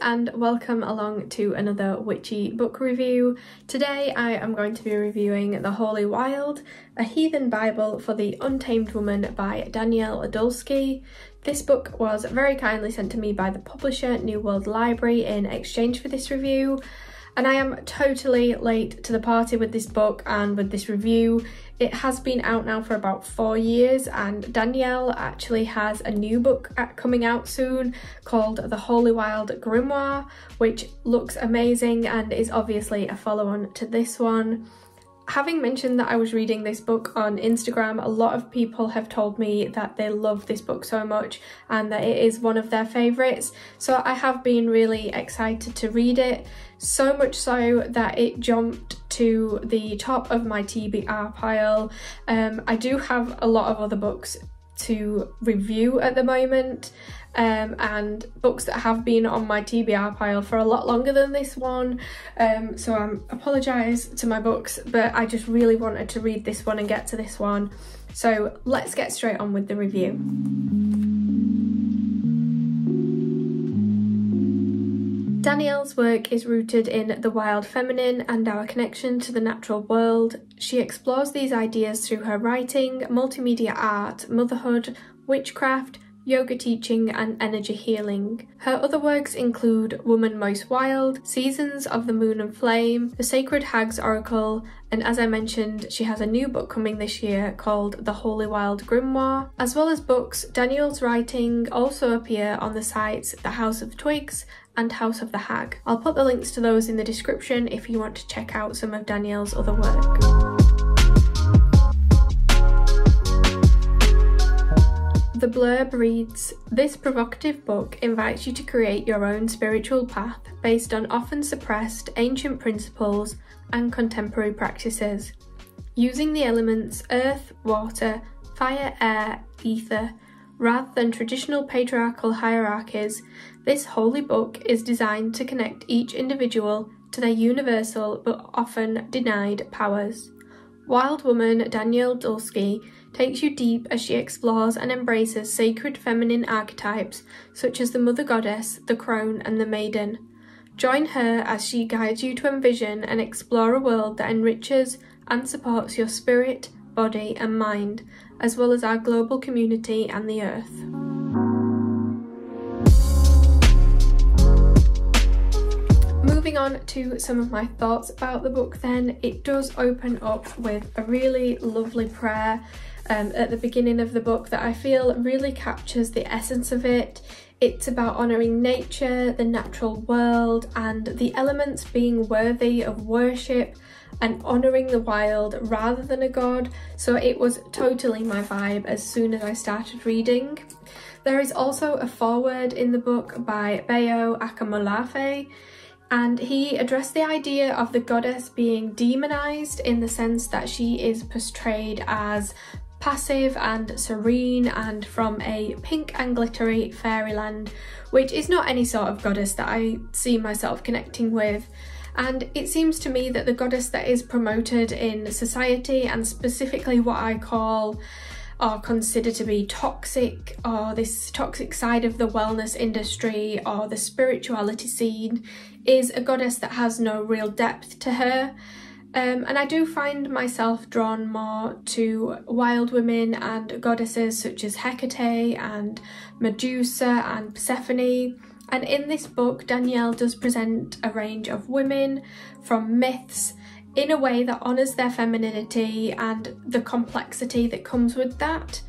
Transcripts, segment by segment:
and welcome along to another Witchy book review. Today I am going to be reviewing The Holy Wild, a heathen Bible for the Untamed Woman by Danielle Dulsky. This book was very kindly sent to me by the publisher New World Library in exchange for this review. And I am totally late to the party with this book and with this review. It has been out now for about 4 years, and Danielle actually has a new book coming out soon called The Holy Wild Grimoire, which looks amazing and is obviously a follow-on to this one. Having mentioned that I was reading this book on Instagram, a lot of people have told me that they love this book so much and that it is one of their favourites. So I have been really excited to read it, so much so that it jumped to the top of my TBR pile. I do have a lot of other books to review at the moment, and books that have been on my TBR pile for a lot longer than this one, so I apologise to my books, but I just really wanted to read this one and get to this one. So let's get straight on with the review. Danielle's work is rooted in the wild feminine and our connection to the natural world. She explores these ideas through her writing, multimedia art, motherhood, witchcraft, yoga teaching and energy healing. Her other works include Woman Most Wild, Seasons of the Moon and Flame, The Sacred Hag's Oracle, and as I mentioned, she has a new book coming this year called The Holy Wild Grimoire. As well as books, Danielle's writing also appear on the sites The House of Twigs and House of the Hag. I'll put the links to those in the description if you want to check out some of Danielle's other work. The blurb reads, "This provocative book invites you to create your own spiritual path based on often suppressed ancient principles and contemporary practices. Using the elements earth, water, fire, air, ether, rather than traditional patriarchal hierarchies, this holy book is designed to connect each individual to their universal but often denied powers." Wild woman Danielle Dulsky takes you deep as she explores and embraces sacred feminine archetypes such as the mother goddess, the crone and the maiden. Join her as she guides you to envision and explore a world that enriches and supports your spirit, body and mind, as well as our global community and the earth. Moving on to some of my thoughts about the book then, it does open up with a really lovely prayer at the beginning of the book that I feel really captures the essence of it. It's about honouring nature, the natural world and the elements being worthy of worship and honouring the wild rather than a god, so it was totally my vibe as soon as I started reading. There is also a foreword in the book by Bayo Akamolafe, and he addressed the idea of the goddess being demonized in the sense that she is portrayed as passive and serene and from a pink and glittery fairyland, which is not any sort of goddess that I see myself connecting with. And it seems to me that the goddess that is promoted in society, and specifically what I call or consider to be toxic, or this toxic side of the wellness industry or the spirituality scene, is a goddess that has no real depth to her. And I do find myself drawn more to wild women and goddesses such as Hecate and Medusa and Persephone. And in this book, Danielle does present a range of women from myths in a way that honours their femininity and the complexity that comes with that.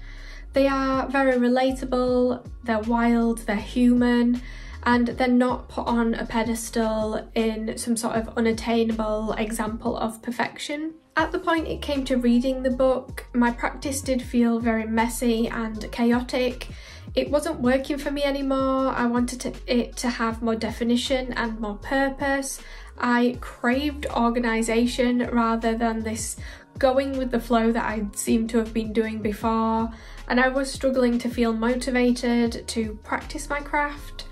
They are very relatable, they're wild, they're human, and they're not put on a pedestal in some sort of unattainable example of perfection. At the point it came to reading the book, my practice did feel very messy and chaotic. It wasn't working for me anymore. I wanted it to have more definition and more purpose. I craved organisation rather than this going with the flow that I seemed to have been doing before, and I was struggling to feel motivated to practice my craft.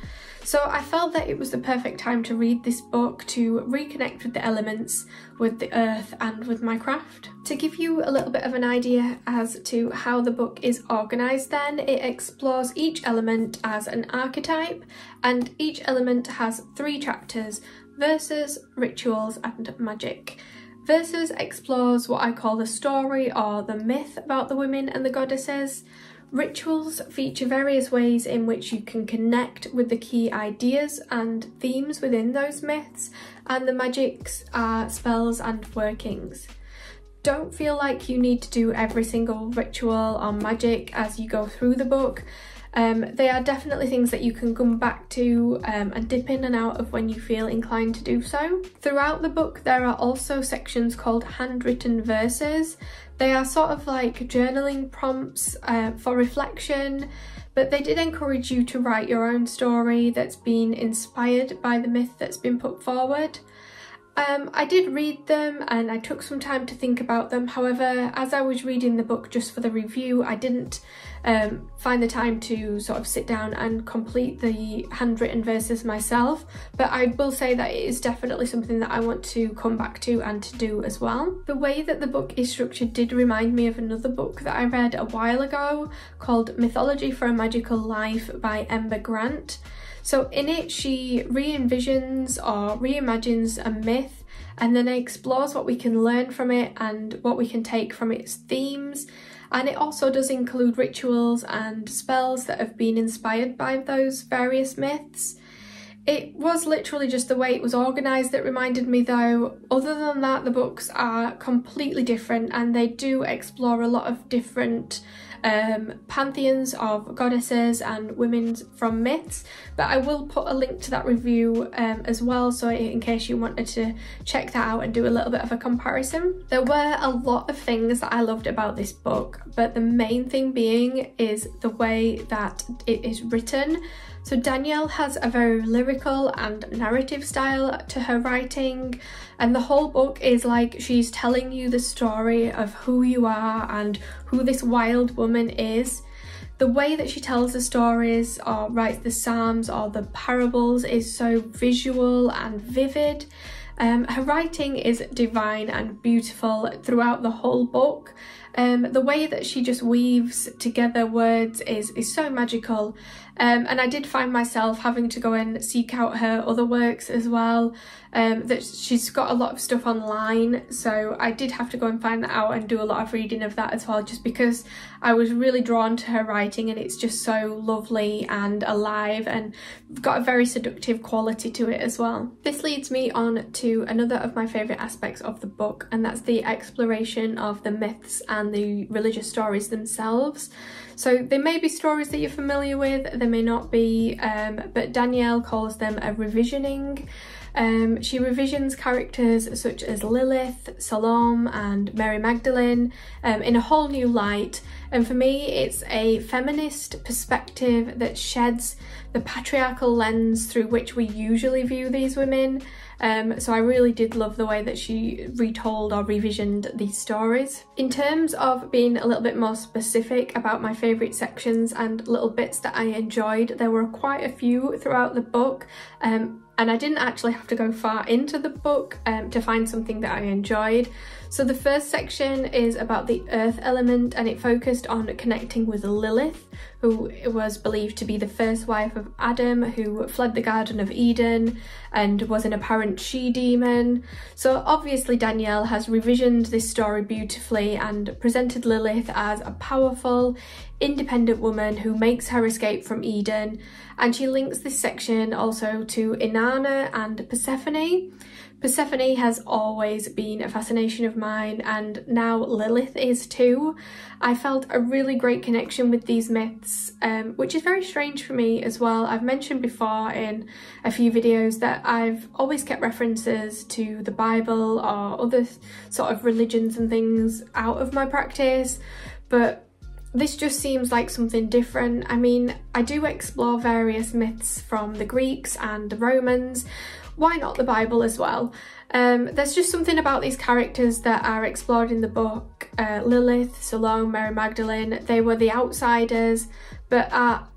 So I felt that it was the perfect time to read this book to reconnect with the elements, with the earth and with my craft. To give you a little bit of an idea as to how the book is organised then, it explores each element as an archetype, and each element has 3 chapters: verses, rituals and magic. Verses explores what I call the story or the myth about the women and the goddesses. Rituals feature various ways in which you can connect with the key ideas and themes within those myths, and the magics are spells and workings. Don't feel like you need to do every single ritual or magic as you go through the book. They are definitely things that you can come back to and dip in and out of when you feel inclined to do so. Throughout the book there are also sections called handwritten verses. They are sort of like journaling prompts for reflection, but they did encourage you to write your own story that's been inspired by the myth that's been put forward. I did read them and I took some time to think about them. However, as I was reading the book just for the review, I didn't find the time to sort of sit down and complete the handwritten verses myself, but I will say that it is definitely something that I want to come back to and to do as well. The way that the book is structured did remind me of another book that I read a while ago called Mythology for a Magical Life by Ember Grant. So in it she re-envisions or reimagines a myth and then explores what we can learn from it and what we can take from its themes. And it also does include rituals and spells that have been inspired by those various myths. It was literally just the way it was organised that reminded me though. Other than that, the books are completely different and they do explore a lot of different pantheons of goddesses and women from myths, but I will put a link to that review as well, so in case you wanted to check that out and do a little bit of a comparison. There were a lot of things that I loved about this book, but the main thing being is the way that it is written. So Danielle has a very lyrical and narrative style to her writing, and the whole book is like she's telling you the story of who you are and who this wild woman is. The way that she tells the stories or writes the psalms or the parables is so visual and vivid. Her writing is divine and beautiful throughout the whole book. The way that she just weaves together words is so magical, and I did find myself having to go and seek out her other works as well. That she's got a lot of stuff online, so I did have to go and find that out and do a lot of reading of that as well, just because I was really drawn to her writing and it's just so lovely and alive and got a very seductive quality to it as well. This leads me on to another of my favourite aspects of the book, and that's the exploration of the myths and the religious stories themselves. So they may be stories that you're familiar with, they may not be, but Danielle calls them a revisioning. She revisions characters such as Lilith, Salome and Mary Magdalene in a whole new light, and for me it's a feminist perspective that sheds the patriarchal lens through which we usually view these women. So I really did love the way that she retold or revisioned these stories. In terms of being a little bit more specific about my favourite sections and little bits that I enjoyed, there were quite a few throughout the book, and I didn't actually have to go far into the book to find something that I enjoyed. So the first section is about the earth element, and it focused on connecting with Lilith, who was believed to be the first wife of Adam, who fled the Garden of Eden and was an apparent she-demon. So obviously Danielle has revisioned this story beautifully and presented Lilith as a powerful, independent woman who makes her escape from Eden, and she links this section also to Inanna and Persephone. Persephone has always been a fascination of mine, and now Lilith is too. I felt a really great connection with these myths, which is very strange for me as well. I've mentioned before in a few videos that I've always kept references to the Bible or other sort of religions and things out of my practice, but this just seems like something different. I mean, I do explore various myths from the Greeks and the Romans. Why not the Bible as well? There's just something about these characters that are explored in the book. Lilith, Salome, Mary Magdalene, they were the outsiders, but are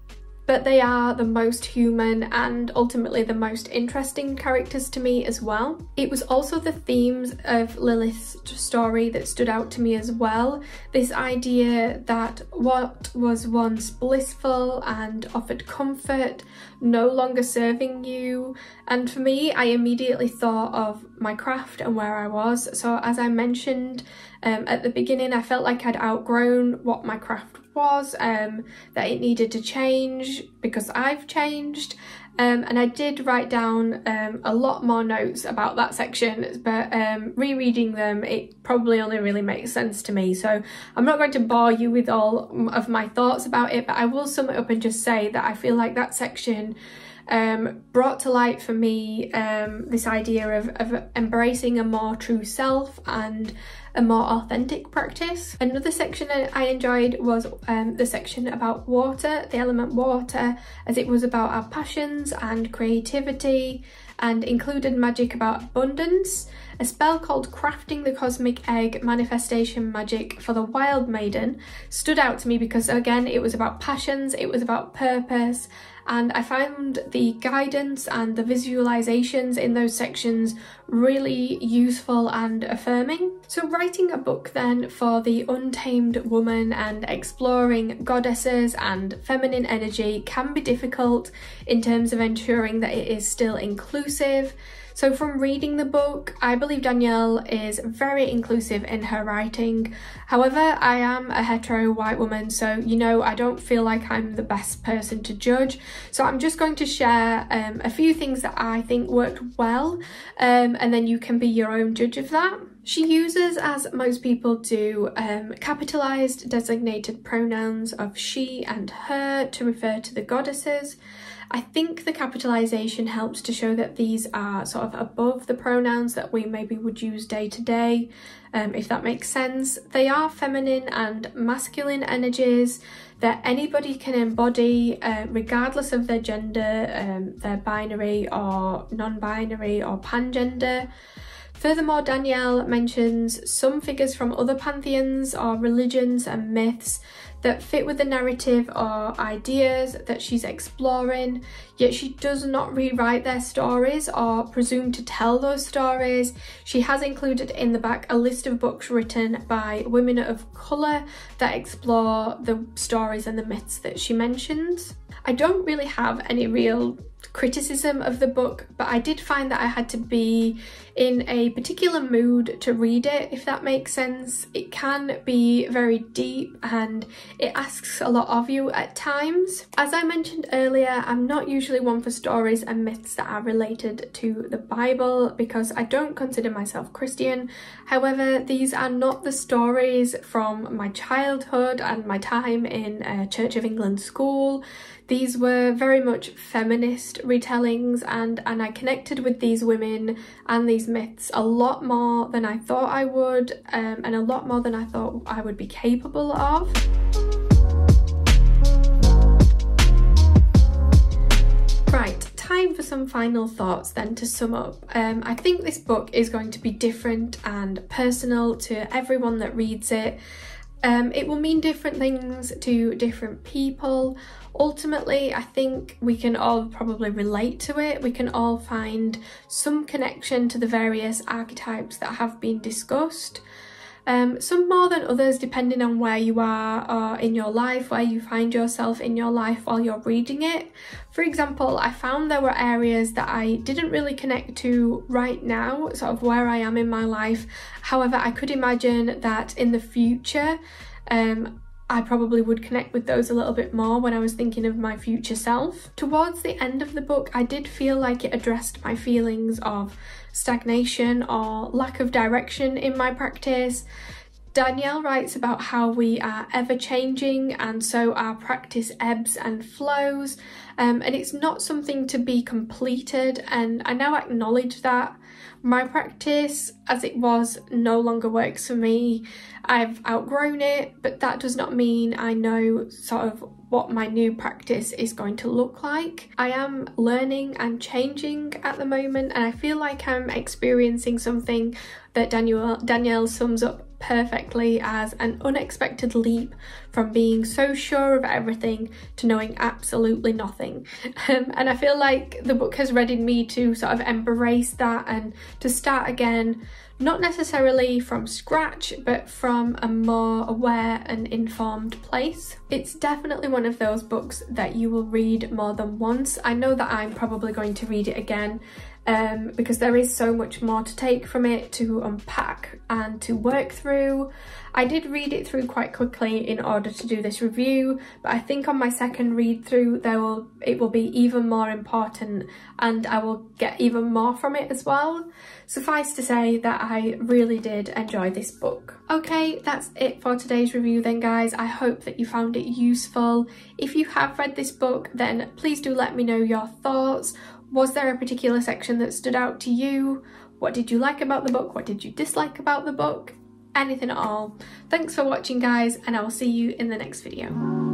but they are the most human and ultimately the most interesting characters to me as well. It was also the themes of Lilith's story that stood out to me as well. This idea that what was once blissful and offered comfort no longer serving you. And for me, I immediately thought of my craft and where I was. So as I mentioned at the beginning, I felt like I'd outgrown what my craft was, that it needed to change because I've changed. And I did write down a lot more notes about that section, but rereading them, it probably only really makes sense to me. So I'm not going to bore you with all of my thoughts about it, but I will sum it up and just say that I feel like that section brought to light for me this idea of embracing a more true self and a more authentic practice. Another section I enjoyed was the section about water, the element water, as it was about our passions and creativity and included magic about abundance. A spell called Crafting the Cosmic Egg Manifestation Magic for the Wild Maiden stood out to me because, again, it was about passions, it was about purpose, and I found the guidance and the visualizations in those sections really useful and affirming. So writing a book then for the untamed woman and exploring goddesses and feminine energy can be difficult in terms of ensuring that it is still inclusive. So from reading the book, I believe Danielle is very inclusive in her writing. However, I am a hetero white woman, so you know, I don't feel like I'm the best person to judge. So I'm just going to share a few things that I think worked well, and then you can be your own judge of that. She uses, as most people do, capitalized designated pronouns of she and her to refer to the goddesses. I think the capitalization helps to show that these are sort of above the pronouns that we maybe would use day to day, if that makes sense. They are feminine and masculine energies that anybody can embody, regardless of their gender, their binary or non-binary or pangender. Furthermore, Danielle mentions some figures from other pantheons or religions and myths that fit with the narrative or ideas that she's exploring, yet she does not rewrite their stories or presume to tell those stories. She has included in the back a list of books written by women of colour that explore the stories and the myths that she mentions. I don't really have any real criticism of the book, but I did find that I had to be in a particular mood to read it, if that makes sense. It can be very deep and it asks a lot of you at times. As I mentioned earlier, I'm not usually one for stories and myths that are related to the Bible because I don't consider myself Christian. However, these are not the stories from my childhood and my time in Church of England school. These were very much feminist retellings, and I connected with these women and these myths a lot more than I thought I would, and a lot more than I thought I would be capable of. Right, time for some final thoughts then to sum up. I think this book is going to be different and personal to everyone that reads it. It will mean different things to different people. Ultimately, I think we can all probably relate to it. We can all find some connection to the various archetypes that have been discussed. Some more than others depending on where you are in your life, where you find yourself in your life while you're reading it. For example, I found there were areas that I didn't really connect to right now, sort of where I am in my life. However, I could imagine that in the future, I probably would connect with those a little bit more when I was thinking of my future self. Towards the end of the book, I did feel like it addressed my feelings of stagnation or lack of direction in my practice. Danielle writes about how we are ever changing and so our practice ebbs and flows, and it's not something to be completed, and I now acknowledge that. My practice as it was no longer works for me. I've outgrown it, but that does not mean I know sort of what my new practice is going to look like. I am learning and changing at the moment, and I feel like I'm experiencing something that Danielle sums up perfectly as an unexpected leap from being so sure of everything to knowing absolutely nothing. And I feel like the book has readied me to sort of embrace that and to start again, not necessarily from scratch, but from a more aware and informed place. It's definitely one of those books that you will read more than once. I know that I'm probably going to read it again because there is so much more to take from it, to unpack and to work through. I did read it through quite quickly in order to do this review, but I think on my second read through it will be even more important and I will get even more from it as well. Suffice to say that I really did enjoy this book. Okay, that's it for today's review then, guys. I hope that you found it useful. If you have read this book, then please do let me know your thoughts. Was there a particular section that stood out to you? What did you like about the book? What did you dislike about the book? Anything at all. Thanks for watching, guys, and I will see you in the next video.